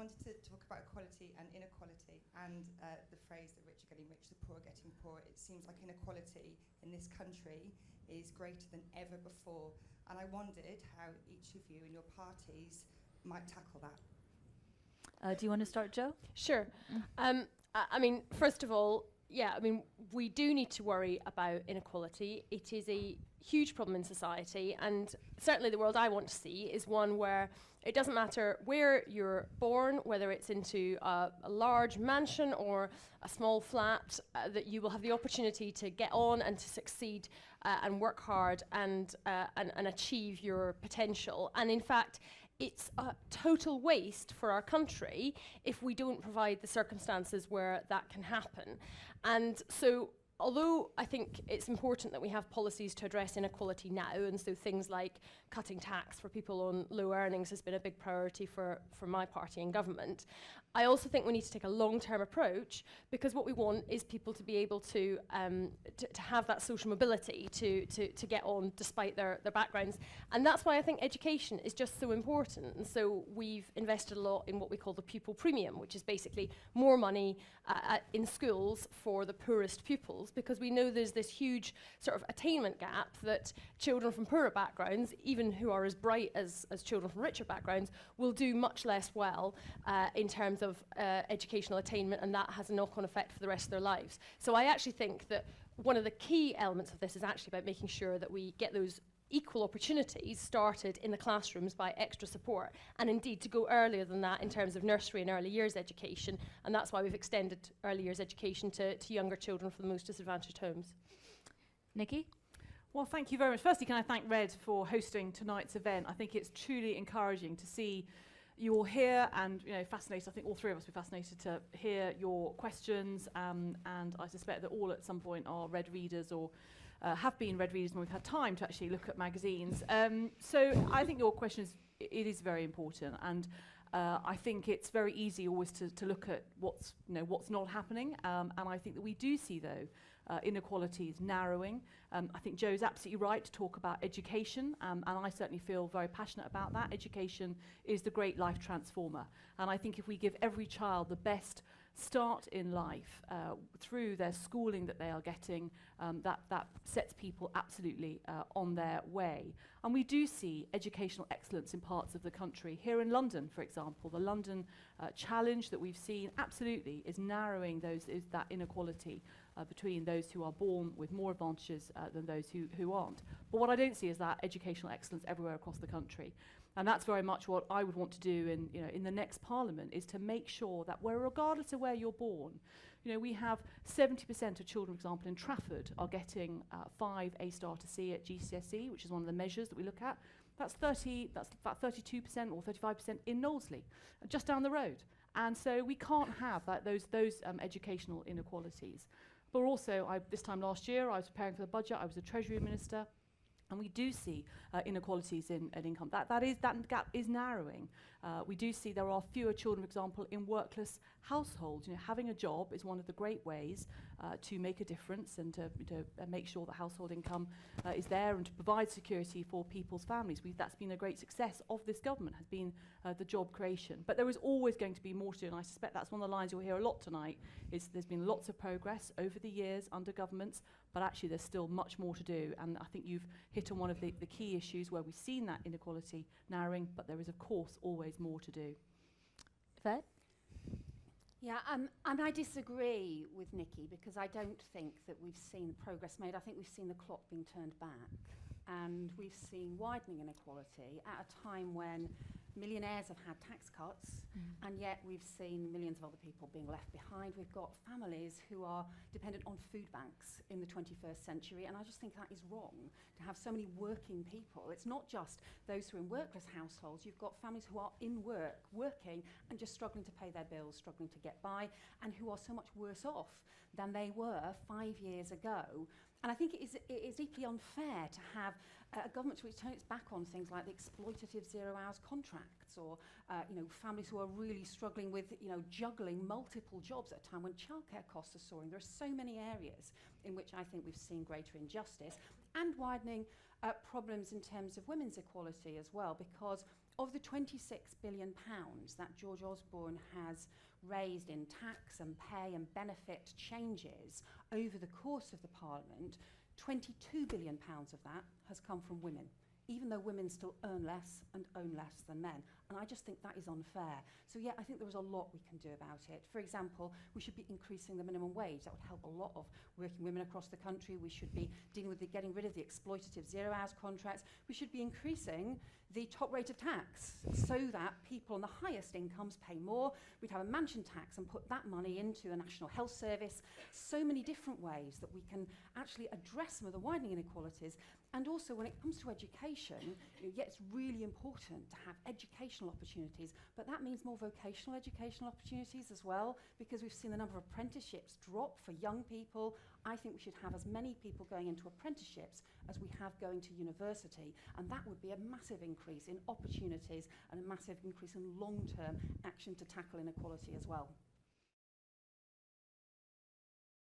wanted to talk about equality and inequality and the phrase the rich are getting rich, the poor are getting poor. It seems like inequality in this country is greater than ever before. And I wondered how each of you and your parties might tackle that. Do you want to start, Jo? Sure. I mean, first of all, yeah, I mean, we do need to worry about inequality. It is a huge problem in society, and certainly the world I want to see is one where it doesn't matter where you're born, whether it's into a large mansion or a small flat, that you will have the opportunity to get on and to succeed and work hard and achieve your potential. And in fact, it's a total waste for our country if we don't provide the circumstances where that can happen. And so, although I think it's important that we have policies to address inequality now, and so things like cutting tax for people on low earnings has been a big priority for my party in government, I also think we need to take a long-term approach, because what we want is people to be able to have that social mobility to get on despite their backgrounds. And that's why I think education is just so important. And so we've invested a lot in what we call the pupil premium, which is basically more money in schools for the poorest pupils, because we know there's this huge sort of attainment gap that children from poorer backgrounds, even who are as bright as children from richer backgrounds, will do much less well in terms of educational attainment, and that has a knock-on effect for the rest of their lives. So I actually think that one of the key elements of this is actually about making sure that we get those equal opportunities started in the classrooms by extra support, and indeed to go earlier than that in terms of nursery and early years education, and that's why we've extended early years education to younger children from the most disadvantaged homes. Nicky? Well, thank you very much. Firstly, can I thank Red for hosting tonight's event? I think it's truly encouraging to see you all here, and fascinated. I think all three of us were fascinated to hear your questions, and I suspect that all at some point are Red readers or have been Red readers when we've had time to actually look at magazines. So I think your question is very important, and I think it's very easy always to look at what's not happening, and I think that we do see though inequalities narrowing. I think Jo's absolutely right to talk about education, and I certainly feel very passionate about that. Education is the great life transformer, and I think if we give every child the best start in life through their schooling that they are getting, that sets people absolutely on their way. And we do see educational excellence in parts of the country. Here in London, for example, the London challenge that we've seen absolutely is narrowing that inequality between those who are born with more advantages than those who aren't. But what I don't see is that educational excellence everywhere across the country. And that's very much what I would want to do in the next Parliament, is to make sure that regardless of where you're born, we have 70% of children, for example, in Trafford are getting 5 A-star to C at GCSE, which is one of the measures that we look at. That's about 32% or 35% in Knowlesley, just down the road. And so we can't have those educational inequalities. But also, this time last year, I was preparing for the budget. I was a Treasury Minister. And we do see inequalities in income. That gap is narrowing. We do see there are fewer children, for example, in workless households. Having a job is one of the great ways to make a difference and to make sure that household income is there and to provide security for people's families. That's been a great success of this government, has been the job creation. But there is always going to be more to do, and I suspect that's one of the lines you'll hear a lot tonight, is there's been lots of progress over the years under governments, but actually there's still much more to do. And I think you've hit on one of the key issues where we've seen that inequality narrowing, but there is, of course, always more to do. Yvette? Yeah, and I disagree with Nicky, because I don't think that we've seen the progress made. I think we've seen the clock being turned back, and we've seen widening inequality at a time when millionaires have had tax cuts, and yet we've seen millions of other people being left behind. We've got families who are dependent on food banks in the 21st century, and I just think that is wrong, to have so many working people. It's not just those who are in workless households. You've got families who are in work, working, and just struggling to pay their bills, struggling to get by, and who are so much worse off than they were 5 years ago. And I think it is deeply unfair to have a government which turns its back on things like the exploitative 0 hours contracts, or families who are really struggling with juggling multiple jobs at a time when childcare costs are soaring. There are so many areas in which I think we've seen greater injustice and widening problems in terms of women's equality as well, because of the £26 billion that George Osborne has raised in tax and pay and benefit changes over the course of the Parliament, £22 billion of that has come from women, even though women still earn less and own less than men. And I just think that is unfair. So yeah, I think there is a lot we can do about it. For example, we should be increasing the minimum wage. That would help a lot of working women across the country. We should be dealing with getting rid of the exploitative 0 hours contracts. We should be increasing the top rate of tax so that people on the highest incomes pay more. We'd have a mansion tax and put that money into the National Health Service. So many different ways that we can actually address some of the widening inequalities. And also when it comes to education, yeah, it's really important to have educational opportunities, but that means more vocational educational opportunities as well, because we've seen the number of apprenticeships drop for young people. I think we should have as many people going into apprenticeships as we have going to university, and that would be a massive increase in opportunities and a massive increase in long-term action to tackle inequality as well.